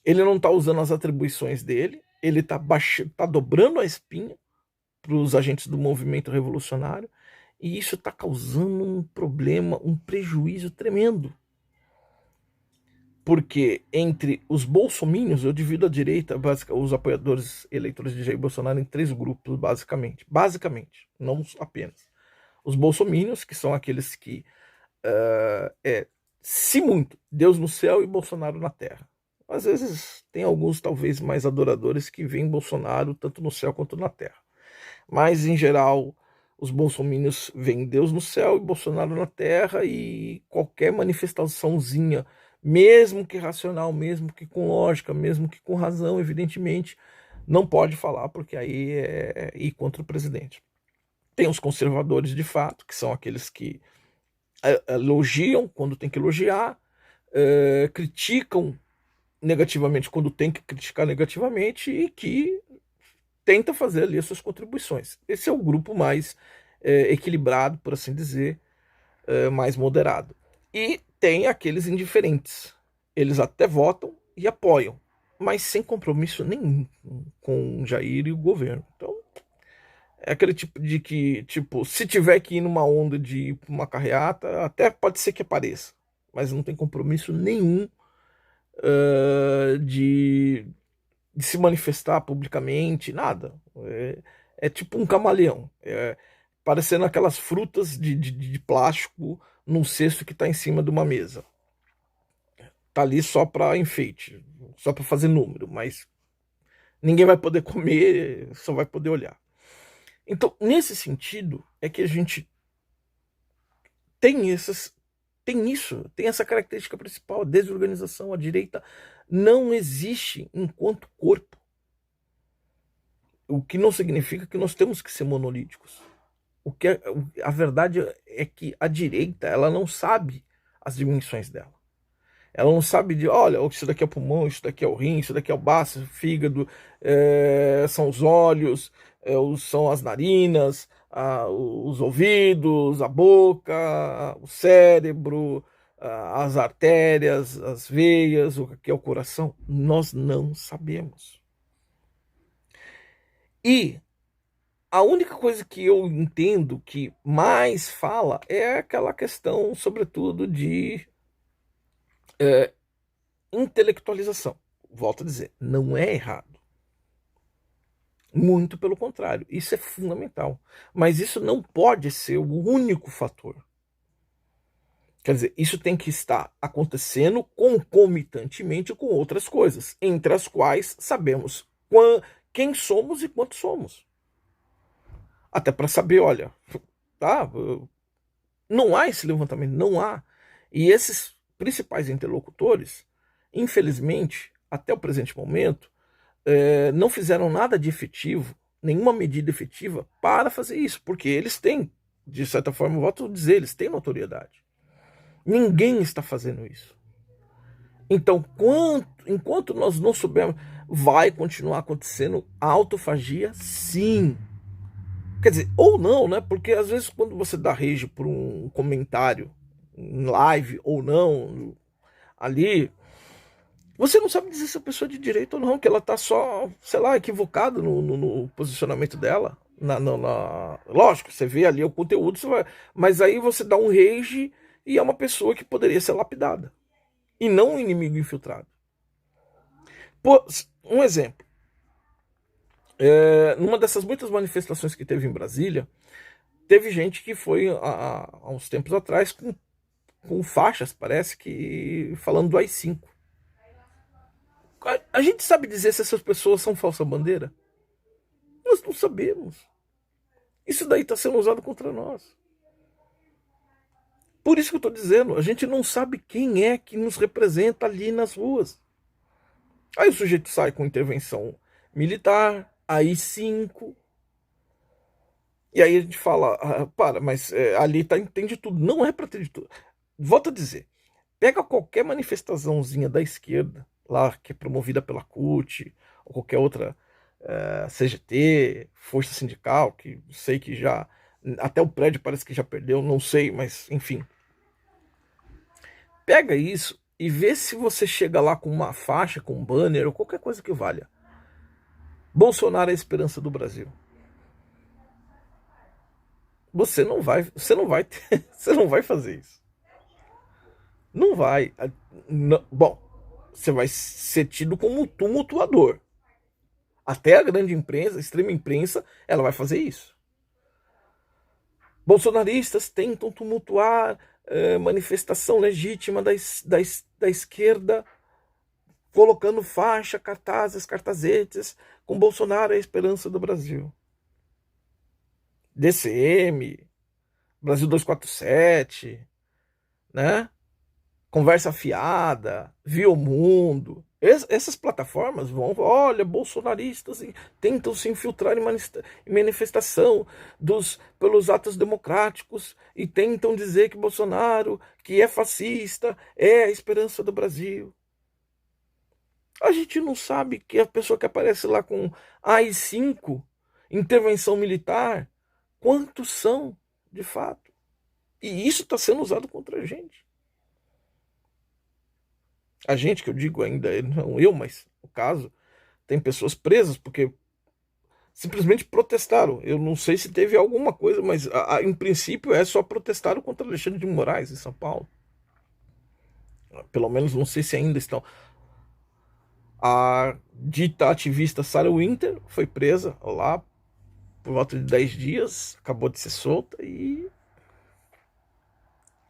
Ele não está usando as atribuições dele, ele está dobrando a espinha para os agentes do movimento revolucionário, e isso está causando um problema, um prejuízo tremendo. Porque entre os bolsomínios, eu divido a direita, os apoiadores eleitores de Jair Bolsonaro, em 3 grupos, basicamente, não apenas. Os bolsomínios, que são aqueles que se muito, Deus no céu e Bolsonaro na terra. Às vezes tem alguns talvez mais adoradores que veem Bolsonaro tanto no céu quanto na terra. Mas em geral, os bolsominions veem Deus no céu e Bolsonaro na terra, e qualquer manifestaçãozinha, mesmo que racional, mesmo que com lógica, mesmo que com razão, evidentemente, não pode falar, porque aí é ir contra o presidente. Tem os conservadores de fato, que são aqueles que elogiam quando tem que elogiar, criticam negativamente quando tem que criticar negativamente, e que tenta fazer ali as suas contribuições. Esse é o grupo mais equilibrado, por assim dizer, mais moderado. E tem aqueles indiferentes. Eles até votam e apoiam, mas sem compromisso nenhum com o Jair e o governo. Então, é aquele tipo de que, tipo, se tiver que ir numa onda de ir pra uma carreata, até pode ser que apareça, mas não tem compromisso nenhum de se manifestar publicamente, nada. É tipo um camaleão, parecendo aquelas frutas de plástico num cesto que está em cima de uma mesa. Tá ali só para enfeite, só para fazer número, mas ninguém vai poder comer, só vai poder olhar. Então, nesse sentido, é que a gente tem tem essa característica principal, a desorganização. A direita não existe enquanto corpo. O que não significa que nós temos que ser monolíticos. A verdade é que a direita, ela não sabe as dimensões dela. Ela não sabe de, olha, isso daqui é o pulmão, isso daqui é o rim, isso daqui é o baço, o fígado, são os olhos, são as narinas, os ouvidos, a boca, o cérebro, as artérias, as veias, o que é o coração. Nós não sabemos. E a única coisa que eu entendo que mais fala é aquela questão, sobretudo, de intelectualização. Volto a dizer, não é errado. Muito pelo contrário, isso é fundamental. Mas isso não pode ser o único fator. Quer dizer, isso tem que estar acontecendo concomitantemente com outras coisas, entre as quais sabemos quem somos e quanto somos. Até para saber, olha, tá, não há esse levantamento, não há. E esses principais interlocutores, infelizmente, até o presente momento, não fizeram nada de efetivo, nenhuma medida efetiva para fazer isso, porque eles têm, de certa forma, volto a dizer, eles têm notoriedade. Ninguém está fazendo isso. Então, enquanto nós não soubermos, vai continuar acontecendo autofagia, sim. Quer dizer, ou não, né? Porque às vezes quando você dá rage por um comentário em live ou não, ali, você não sabe dizer se a pessoa é de direita ou não, que ela tá só, sei lá, equivocada no posicionamento dela. Lógico, você vê ali o conteúdo, mas aí você dá um rage e é uma pessoa que poderia ser lapidada. E não um inimigo infiltrado. Um exemplo. Numa dessas muitas manifestações que teve em Brasília, teve gente que foi há uns tempos atrás com faixas, parece que falando do AI-5. A gente sabe dizer se essas pessoas são falsa bandeira? Nós não sabemos. Isso daí está sendo usado contra nós. Por isso que eu estou dizendo, a gente não sabe quem é que nos representa ali nas ruas. Aí o sujeito sai com intervenção militar, AI-5, e aí a gente fala, mas ali tem de tudo. Não é para ter de tudo. Volto a dizer, pega qualquer manifestaçãozinha da esquerda, lá que é promovida pela CUT, ou qualquer outra CGT, Força Sindical, que sei que já, até o prédio parece que já perdeu, não sei, mas enfim. Pega isso e vê se você chega lá com uma faixa, com um banner, ou qualquer coisa que valha. Bolsonaro é a esperança do Brasil. Você não vai, você não vai fazer isso. Não vai. Bom, você vai ser tido como tumultuador. Até a grande imprensa, a extrema imprensa, ela vai fazer isso. Bolsonaristas tentam tumultuar manifestação legítima da esquerda, colocando faixa, cartazes, cartazetes, com Bolsonaro é a esperança do Brasil. DCM, Brasil 247, né? Conversa Fiada, Viu Mundo. Essas plataformas vão, olha, bolsonaristas tentam se infiltrar em manifestação pelos atos democráticos e tentam dizer que Bolsonaro, que é fascista, é a esperança do Brasil. A gente não sabe que a pessoa que aparece lá com AI-5, intervenção militar, quantos são, de fato. E isso está sendo usado contra a gente. A gente, que eu digo ainda, não eu, mas no caso, tem pessoas presas porque simplesmente protestaram. Eu não sei se teve alguma coisa, mas em princípio é só protestaram contra Alexandre de Moraes em São Paulo. Pelo menos não sei se ainda estão. A dita ativista Sarah Winter foi presa lá por volta de 10 dias, acabou de ser solta e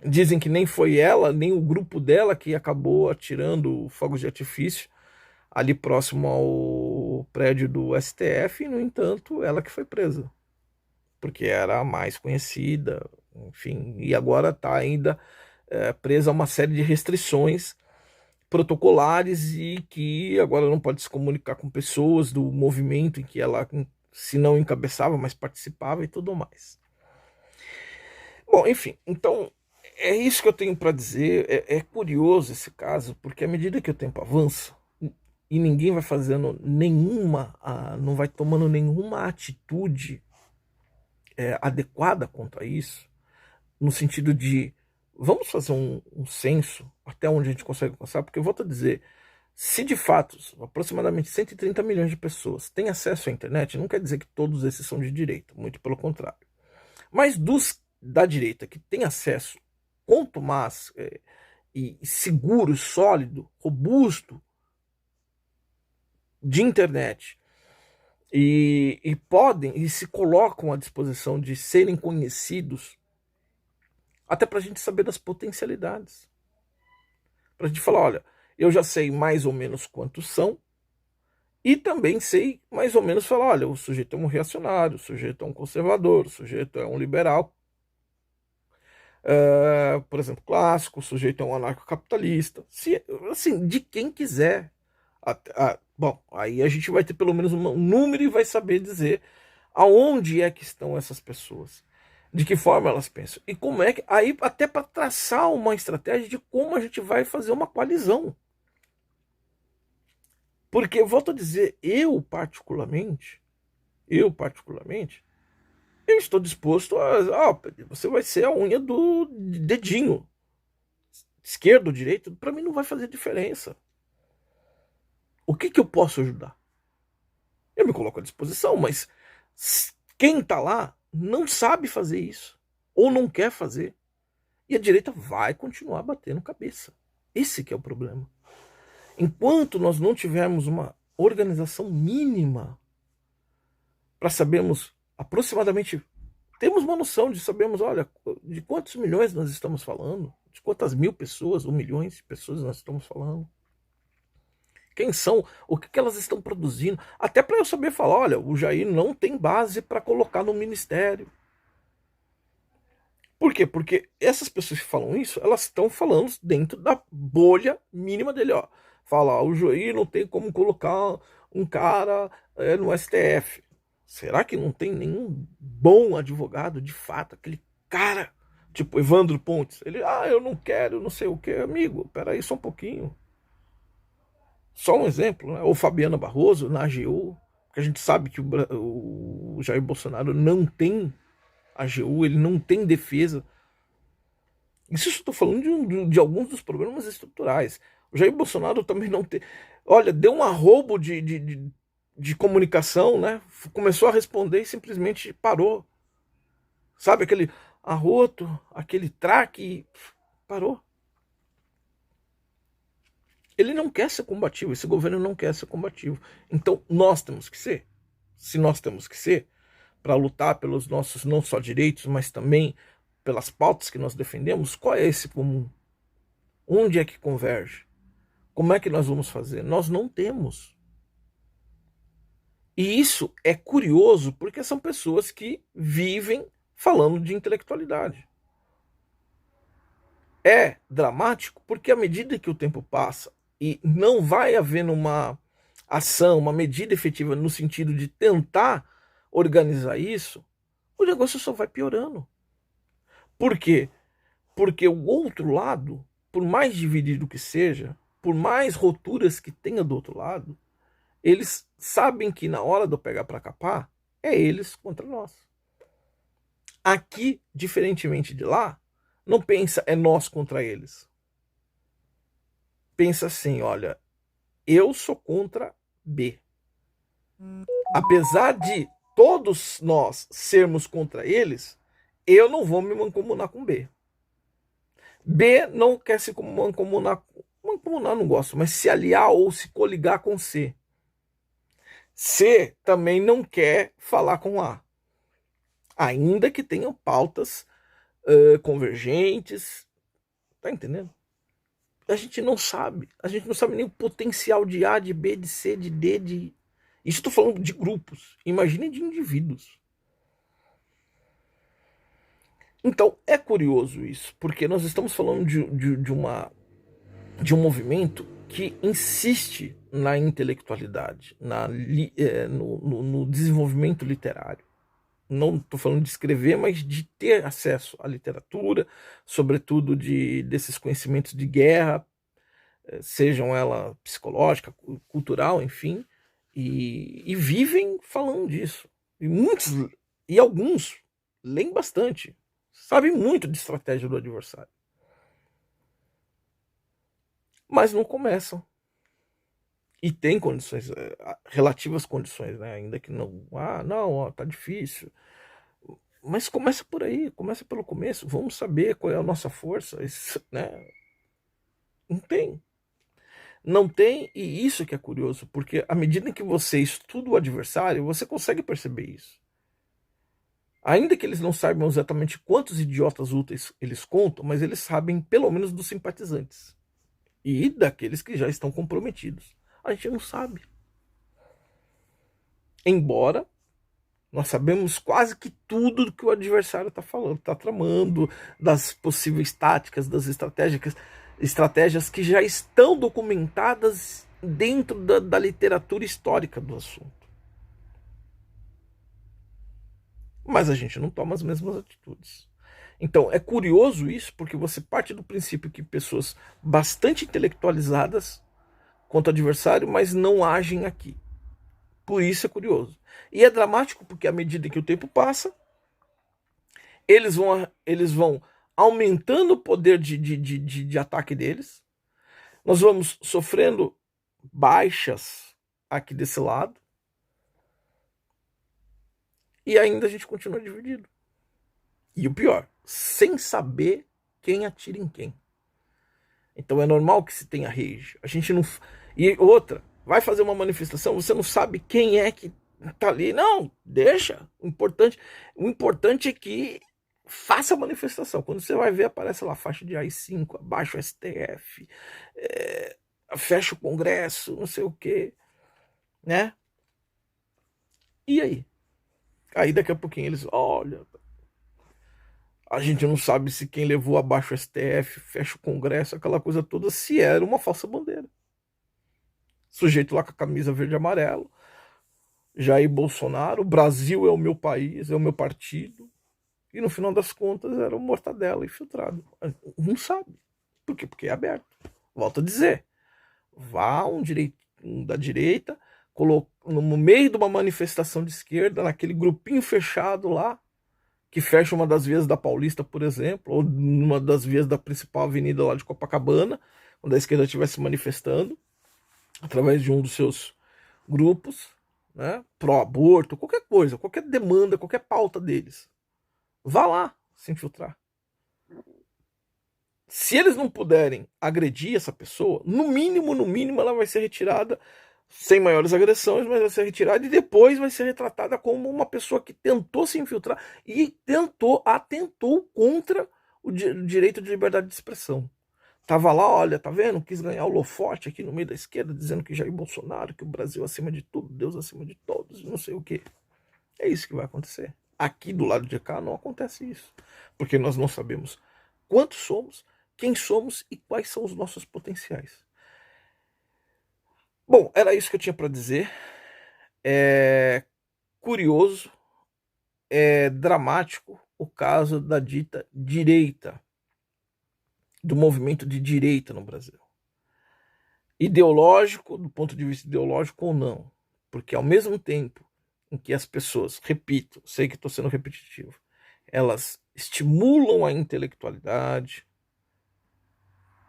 dizem que nem foi ela, nem o grupo dela que acabou atirando fogos de artifício ali próximo ao prédio do STF, e, no entanto, ela que foi presa, porque era a mais conhecida, enfim, e agora está ainda presa a uma série de restrições protocolares e que agora não pode se comunicar com pessoas do movimento em que ela, se não encabeçava, mas participava e tudo mais. Bom, enfim, então é isso que eu tenho para dizer. É curioso esse caso, porque à medida que o tempo avança e ninguém vai fazendo nenhuma, não vai tomando nenhuma atitude adequada quanto a isso, no sentido de vamos fazer um censo até onde a gente consegue alcançar, porque eu volto a dizer, se de fato aproximadamente 130 milhões de pessoas têm acesso à internet, não quer dizer que todos esses são de direita, muito pelo contrário. Mas dos da direita que têm acesso contumaz e seguro, sólido, robusto de internet e podem e se colocam à disposição de serem conhecidos, até para a gente saber das potencialidades, para a gente falar, olha, eu já sei mais ou menos quantos são e também sei mais ou menos falar, olha, o sujeito é um reacionário, o sujeito é um conservador, o sujeito é um liberal, por exemplo, clássico, o sujeito é um anarcocapitalista, assim, de quem quiser. Bom, aí a gente vai ter pelo menos um número e vai saber dizer aonde é que estão essas pessoas, de que forma elas pensam e como é que, aí até para traçar uma estratégia de como a gente vai fazer uma coalizão. Porque eu volto a dizer, eu particularmente, eu estou disposto você vai ser a unha do dedinho, esquerdo ou direito, para mim não vai fazer diferença. O que eu posso ajudar? Eu me coloco à disposição, mas quem está lá não sabe fazer isso, ou não quer fazer, e a direita vai continuar batendo cabeça. Esse que é o problema. Enquanto nós não tivermos uma organização mínima para sabermos aproximadamente, temos uma noção de sabermos, olha, de quantos milhões nós estamos falando, de quantas mil pessoas ou milhões de pessoas nós estamos falando, quem são, o que elas estão produzindo, até para eu saber falar, olha, o Jair não tem base para colocar no ministério, Por quê? Porque essas pessoas que falam isso, elas estão falando dentro da bolha mínima dele, ó. Fala, o juiz não tem como colocar um cara no STF. Será que não tem nenhum bom advogado, de fato, aquele cara, tipo Evandro Pontes? Ele, eu não quero, não sei o que, amigo, peraí só um pouquinho. Só um exemplo, né? Ou Fabiana Barroso, na AGU, que a gente sabe que o Jair Bolsonaro não tem AGU, ele não tem defesa. Isso eu estou falando de alguns dos problemas estruturais. O Jair Bolsonaro também não tem. Olha, deu um arrobo de comunicação, né? Começou a responder e simplesmente parou. Sabe aquele arroto, aquele traque, parou. Ele não quer ser combativo, esse governo não quer ser combativo. Então nós temos que ser. Se nós temos que ser, para lutar pelos nossos não só direitos, mas também pelas pautas que nós defendemos, qual é esse comum? Onde é que converge? Como é que nós vamos fazer? Nós não temos. E isso é curioso porque são pessoas que vivem falando de intelectualidade. É dramático porque à medida que o tempo passa e não vai havendo uma ação, uma medida efetiva no sentido de tentar organizar isso, o negócio só vai piorando. Por quê? Porque o outro lado, por mais dividido que seja, por mais roturas que tenha do outro lado, eles sabem que na hora de eu pegar para capar, é eles contra nós. Aqui, diferentemente de lá, não pensa é nós contra eles. Pensa assim, olha, eu sou contra B. Apesar de todos nós sermos contra eles, eu não vou me mancomunar com B. B não quer se mancomunar, mancomunar não gosto, mas se aliar ou se coligar com C. C também não quer falar com A. Ainda que tenham pautas convergentes. Tá entendendo? A gente não sabe. A gente não sabe nem o potencial de A, de B, de C, de D, de... Isso estou falando de grupos. Imagine de indivíduos. Então, é curioso isso, porque nós estamos falando de um movimento que insiste na intelectualidade, no desenvolvimento literário. Não estou falando de escrever, mas de ter acesso à literatura, sobretudo desses conhecimentos de guerra, sejam ela psicológica, cultural, enfim, e vivem falando disso. E muitos, e alguns, leem bastante, sabem muito de estratégia do adversário. Mas não começam. E tem condições, relativas condições, né? Ainda que não, não, ó, tá difícil. Mas começa por aí, começa pelo começo. Vamos saber qual é a nossa força, né? Não tem. Não tem, e isso que é curioso, porque à medida que você estuda o adversário, você consegue perceber isso. Ainda que eles não saibam exatamente quantos idiotas úteis eles contam, mas eles sabem pelo menos dos simpatizantes. E daqueles que já estão comprometidos. A gente não sabe. Embora nós sabemos quase que tudo do que o adversário está falando, está tramando, das possíveis táticas, das estratégias que já estão documentadas dentro da literatura histórica do assunto. Mas a gente não toma as mesmas atitudes. Então é curioso isso, porque você parte do princípio que pessoas bastante intelectualizadas contra o adversário, mas não agem aqui. Por isso é curioso. E é dramático porque à medida que o tempo passa, eles vão aumentando o poder de ataque deles. Nós vamos sofrendo baixas aqui desse lado. E ainda a gente continua dividido. E o pior, sem saber quem atira em quem. Então é normal que se tenha rage. A gente não... E outra, vai fazer uma manifestação, você não sabe quem é que tá ali. Não, deixa. O importante é que faça a manifestação. Quando você vai ver, aparece lá faixa de AI-5, abaixo o STF, fecha o Congresso, não sei o quê, né? E aí? Aí daqui a pouquinho eles, olha, A gente não sabe se quem levou abaixo o STF, fecha o Congresso, aquela coisa toda, se era uma falsa bandeira. Sujeito lá com a camisa verde e amarelo, Jair Bolsonaro, Brasil é o meu país, é o meu partido, e no final das contas era um mortadela infiltrado. Não sabe. Por quê? Porque é aberto. Volto a dizer. Vá um da direita, no meio de uma manifestação de esquerda, naquele grupinho fechado lá, que fecha uma das vias da Paulista, por exemplo, ou numa das vias da principal avenida lá de Copacabana, quando a esquerda estiver se manifestando, através de um dos seus grupos, né, pró-aborto, qualquer coisa, qualquer demanda, qualquer pauta deles. Vá lá se infiltrar. Se eles não puderem agredir essa pessoa, no mínimo, ela vai ser retirada sem maiores agressões, mas vai ser retirada e depois vai ser retratada como uma pessoa que tentou se infiltrar e atentou contra o direito de liberdade de expressão. Tava lá, olha, tá vendo? Quis ganhar o holofote aqui no meio da esquerda, dizendo que Jair Bolsonaro, que o Brasil acima de tudo, Deus acima de todos, não sei o quê. É isso que vai acontecer. Aqui do lado de cá não acontece isso, porque nós não sabemos quantos somos, quem somos e quais são os nossos potenciais. Bom, era isso que eu tinha para dizer. É curioso, é dramático o caso da dita direita, do movimento de direita no Brasil. Ideológico, do ponto de vista ideológico ou não, porque ao mesmo tempo em que as pessoas, repito, sei que estou sendo repetitivo, elas estimulam a intelectualidade,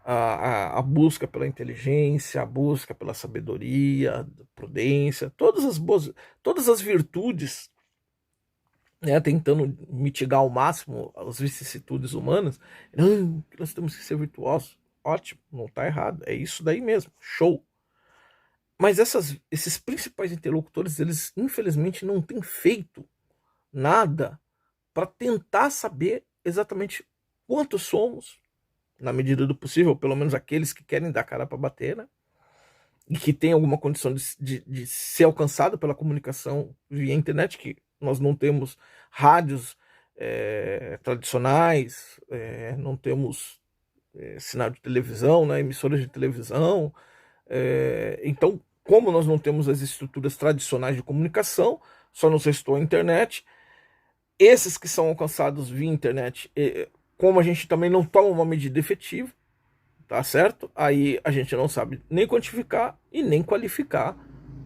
a busca pela inteligência, a busca pela sabedoria, a prudência, todas as virtudes, né, tentando mitigar ao máximo as vicissitudes humanas. Não, nós temos que ser virtuosos. Ótimo, não está errado, é isso daí mesmo, show. Mas esses principais interlocutores, eles infelizmente não têm feito nada para tentar saber exatamente quantos somos, na medida do possível, pelo menos aqueles que querem dar cara para bater, né? E que tem alguma condição de ser alcançado pela comunicação via internet, que nós não temos rádios tradicionais, não temos sinal de televisão, né, emissoras de televisão. Então, como nós não temos as estruturas tradicionais de comunicação, só nos restou a internet. Esses que são alcançados via internet, como a gente também não toma uma medida efetiva, tá certo? Aí a gente não sabe nem quantificar e nem qualificar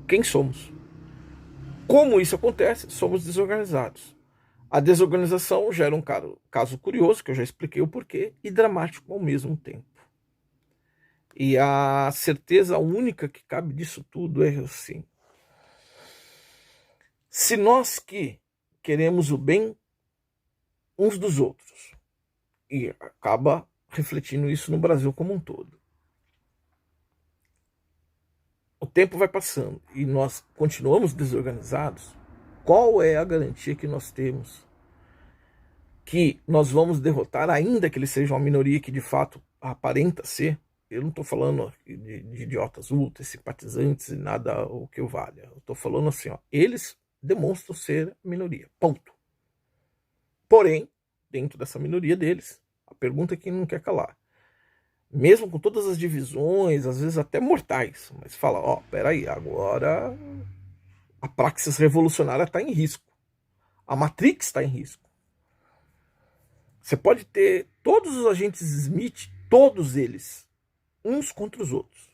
quem somos. Como isso acontece? Somos desorganizados. A desorganização gera um caso curioso, que eu já expliquei o porquê, e dramático ao mesmo tempo. E a certeza única que cabe disso tudo é assim: se nós que queremos o bem uns dos outros, e acaba refletindo isso no Brasil como um todo, o tempo vai passando e nós continuamos desorganizados, qual é a garantia que nós temos que nós vamos derrotar, ainda que eles sejam uma minoria que de fato aparenta ser? Eu não estou falando de idiotas ultras, simpatizantes e nada o que o valha. Eu estou falando assim, ó, eles demonstram ser minoria, ponto. Porém, dentro dessa minoria deles, a pergunta é quem não quer calar. Mesmo com todas as divisões, às vezes até mortais, mas fala, ó, peraí, agora a praxis revolucionária está em risco. A Matrix está em risco. Você pode ter todos os agentes Smith, todos eles, uns contra os outros.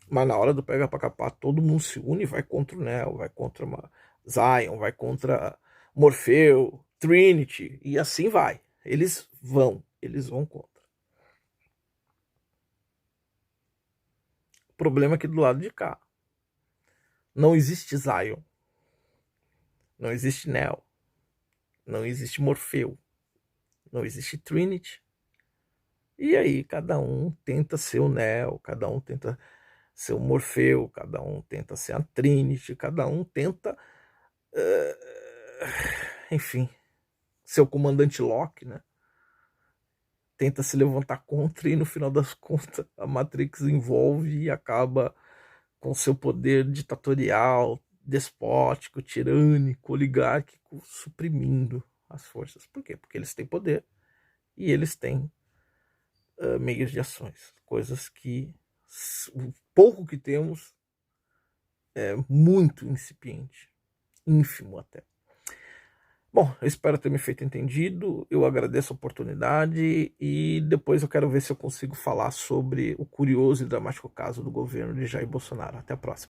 Mas na hora do pega pra capar, todo mundo se une e vai contra o Neo, vai contra Zion, vai contra Morfeu, Trinity, e assim vai. Eles vão contra. O problema é que do lado de cá não existe Zion, não existe Neo, não existe Morfeu, não existe Trinity. E aí cada um tenta ser o Neo, cada um tenta ser o Morfeu, cada um tenta ser a Trinity, cada um tenta, enfim, ser o comandante Locke, né? Tenta se levantar contra e no final das contas a Matrix envolve e acaba com seu poder ditatorial, despótico, tirânico, oligárquico, suprimindo as forças. Por quê? Porque eles têm poder e eles têm meios de ações, coisas que o pouco que temos é muito incipiente, ínfimo até. Bom, eu espero ter me feito entendido, eu agradeço a oportunidade e depois eu quero ver se eu consigo falar sobre o curioso e dramático caso do governo de Jair Bolsonaro. Até a próxima.